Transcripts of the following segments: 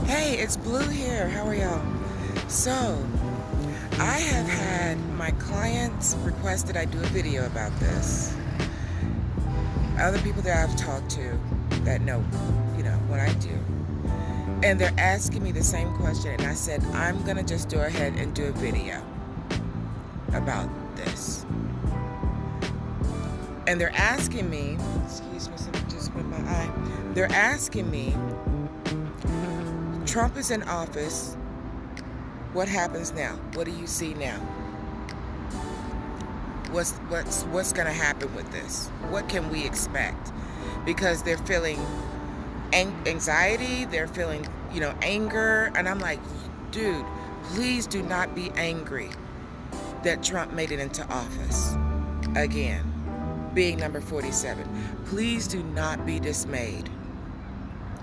Hey, it's Blue here. How are y'all? So, I have had my clients request that I do a video about this. Other people that I've talked to that know, what I do. And they're asking me the same question. And I said, I'm going to just go ahead and do a video about this. And they're asking me, excuse me, something just went my eye. They're asking me, Trump is in office. What happens now? What do you see now? What's going to happen with this? What can we expect? Because they're feeling anxiety, they're feeling, anger, and I'm like, dude, please do not be angry that Trump made it into office again, being number 47. Please do not be dismayed.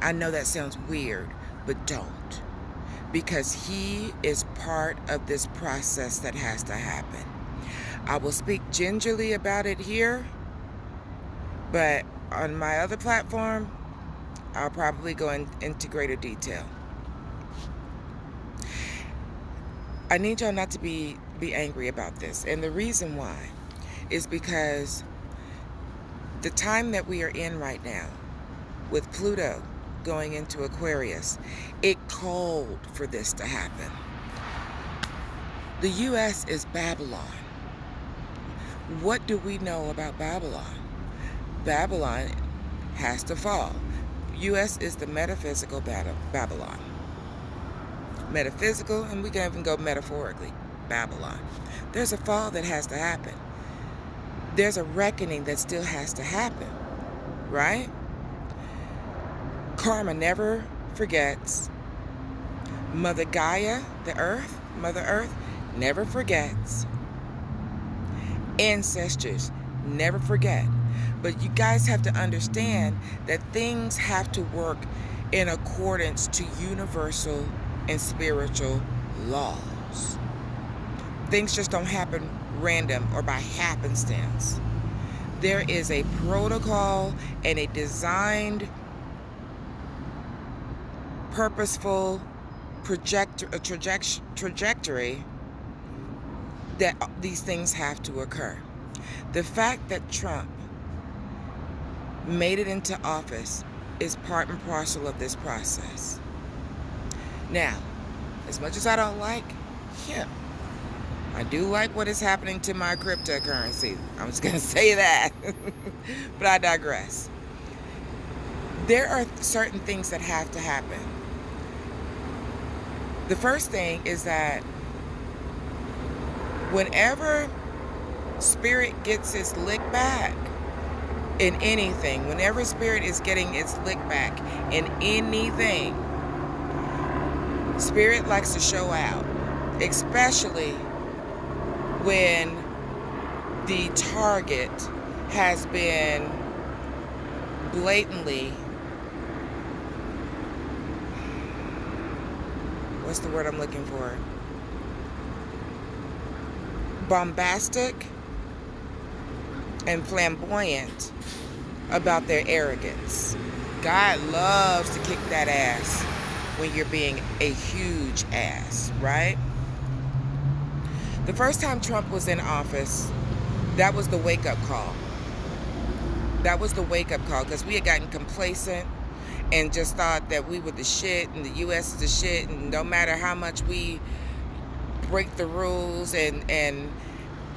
I know that sounds weird, but don't, because he is part of this process that has to happen. I will speak gingerly about it here, but on my other platform, I'll probably go into greater detail. I need y'all not to be angry about this. And the reason why is because the time that we are in right now, with Pluto going into Aquarius, it called for this to happen. The U.S. is Babylon. What do we know about Babylon? Babylon has to fall. U.S. is the metaphysical Babylon. Metaphysical, and we can even go metaphorically, Babylon. There's a fall that has to happen. There's a reckoning that still has to happen, right? Karma never forgets. Mother Gaia, the earth, Mother Earth, never forgets. Ancestors never forget. But you guys have to understand that things have to work in accordance to universal and spiritual laws. Things just don't happen random or by happenstance. There is a protocol and a designed, purposeful trajectory that these things have to occur. The fact that Trump made it into office is part and parcel of this process. Now, as much as I don't like him, I do like what is happening to my cryptocurrency. I'm just going to say that. But I digress. There are certain things that have to happen. The first thing is that whenever spirit gets its lick back in anything, whenever spirit is getting its lick back in anything, spirit likes to show out, especially when the target has been blatantly, what's the word I'm looking for? Bombastic and flamboyant about their arrogance. God loves to kick that ass when you're being a huge ass, right? The first time Trump was in office, that was the wake-up call. That was the wake-up call, because we had gotten complacent and just thought that we were the shit and the U.S. is the shit, and no matter how much we break the rules and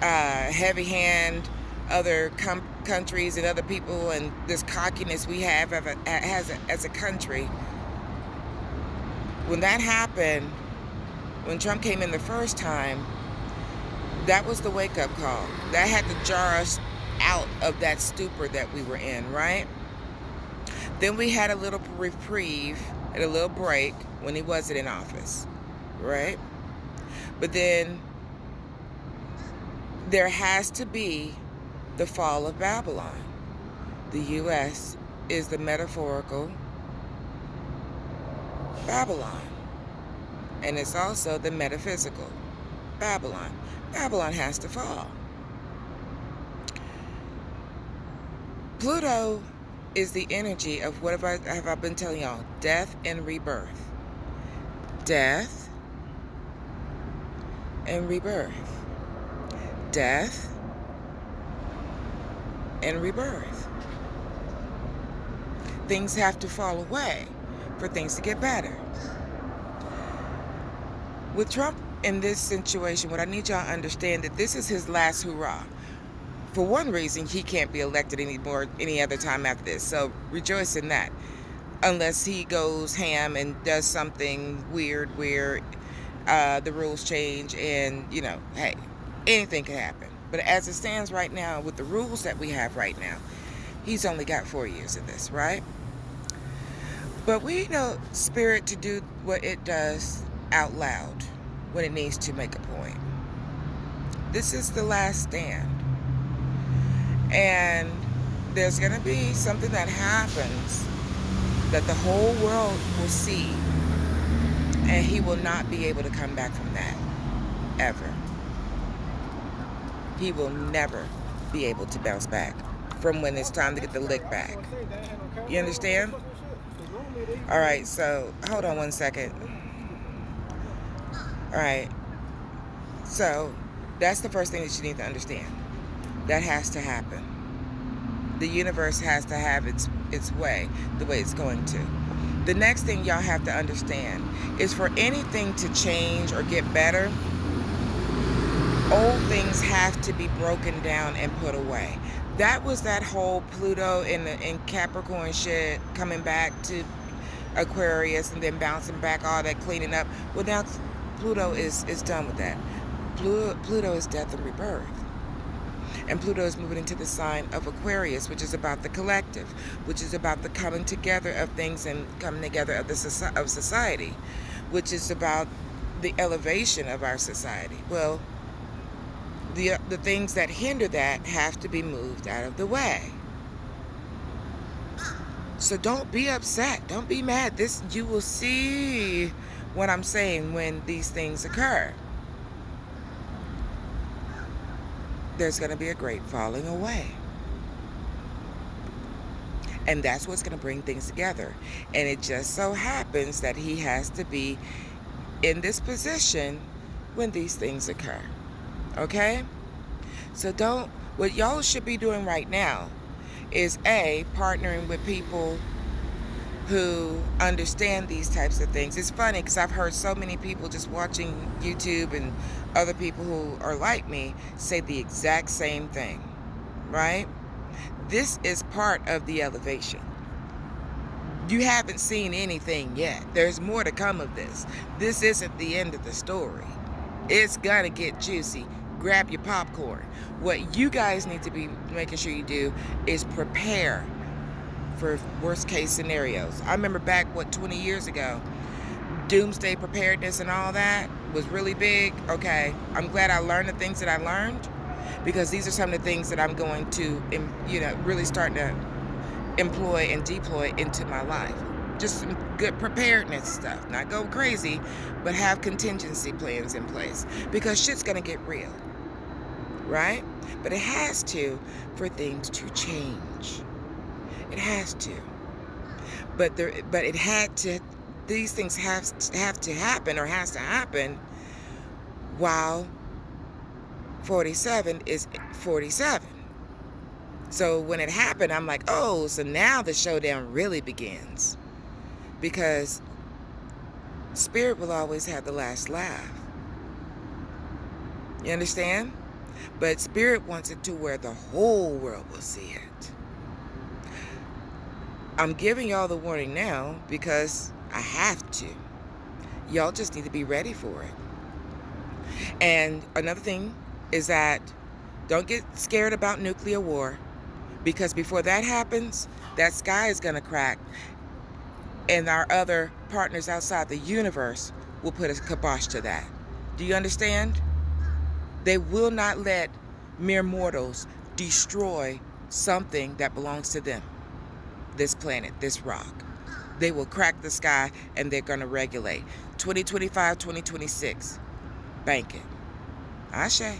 heavy hand other countries and other people, and this cockiness we have as a country. When that happened, when Trump came in the first time, that was the wake-up call. That had to jar us out of that stupor that we were in, right? Then we had a little reprieve and a little break when he wasn't in office, right? But then there has to be the fall of Babylon. The U.S. is the metaphorical Babylon. And it's also the metaphysical Babylon. Babylon has to fall. Pluto is the energy of what have I been telling y'all? Death and rebirth. death and rebirth. Death and rebirth. Things have to fall away for things to get better. With Trump in this situation, what I need y'all to understand that this is his last hurrah. For one reason, he can't be elected anymore any other time after this. So rejoice in that. Unless he goes ham and does something weird where the rules change and, you know, hey, anything can happen. But as it stands right now, with the rules that we have right now, he's only got 4 years of this, right? But we know Spirit to do what it does out loud when it needs to make a point. This is the last stand. And there's going to be something that happens that the whole world will see, and he will not be able to come back from that, ever. He will never be able to bounce back from when it's time to get the lick back. You understand? All right, so hold on one second. All right, so that's the first thing that you need to understand. That has to happen. The universe has to have its way, the way it's going to. The next thing y'all have to understand is for anything to change or get better, old things have to be broken down and put away. That was that whole Pluto in Capricorn shit coming back to Aquarius and then bouncing back, all that cleaning up. Well, now Pluto is done with that. Pluto is death and rebirth. And Pluto is moving into the sign of Aquarius, which is about the collective, which is about the coming together of things and coming together of society, which is about the elevation of our society. Well, the things that hinder that have to be moved out of the way. So don't be upset. Don't be mad. You will see what I'm saying when these things occur. There's going to be a great falling away. And that's what's going to bring things together. And it just so happens that he has to be in this position when these things occur. Okay? So what y'all should be doing right now is partnering with people who understand these types of things. It's funny because I've heard so many people just watching YouTube and other people who are like me say the exact same thing, right? This is part of the elevation. You haven't seen anything yet. There's more to come of this. This isn't the end of the story. It's gonna get juicy. Grab your popcorn. What you guys need to be making sure you do is prepare for worst case scenarios. I remember back, 20 years ago, doomsday preparedness and all that was really big. Okay, I'm glad I learned the things that I learned, because these are some of the things that I'm going to, really starting to employ and deploy into my life. Just some good preparedness stuff. Not go crazy, but have contingency plans in place, because shit's gonna get real, right? But it has to for things to change. It has to. But it had to. These things have to happen, or has to happen, while 47 is 47. So when it happened, I'm like, oh, so now the showdown really begins. Because Spirit will always have the last laugh. You understand? But Spirit wants it to where the whole world will see it. I'm giving y'all the warning now because I have to. Y'all just need to be ready for it. And another thing is that don't get scared about nuclear war, because before that happens, that sky is going to crack, and our other partners outside the universe will put a kibosh to that. Do you understand? They will not let mere mortals destroy something that belongs to them. This planet, this rock. They will crack the sky, and they're going to regulate. 2025, 2026. Bank it. Ashe.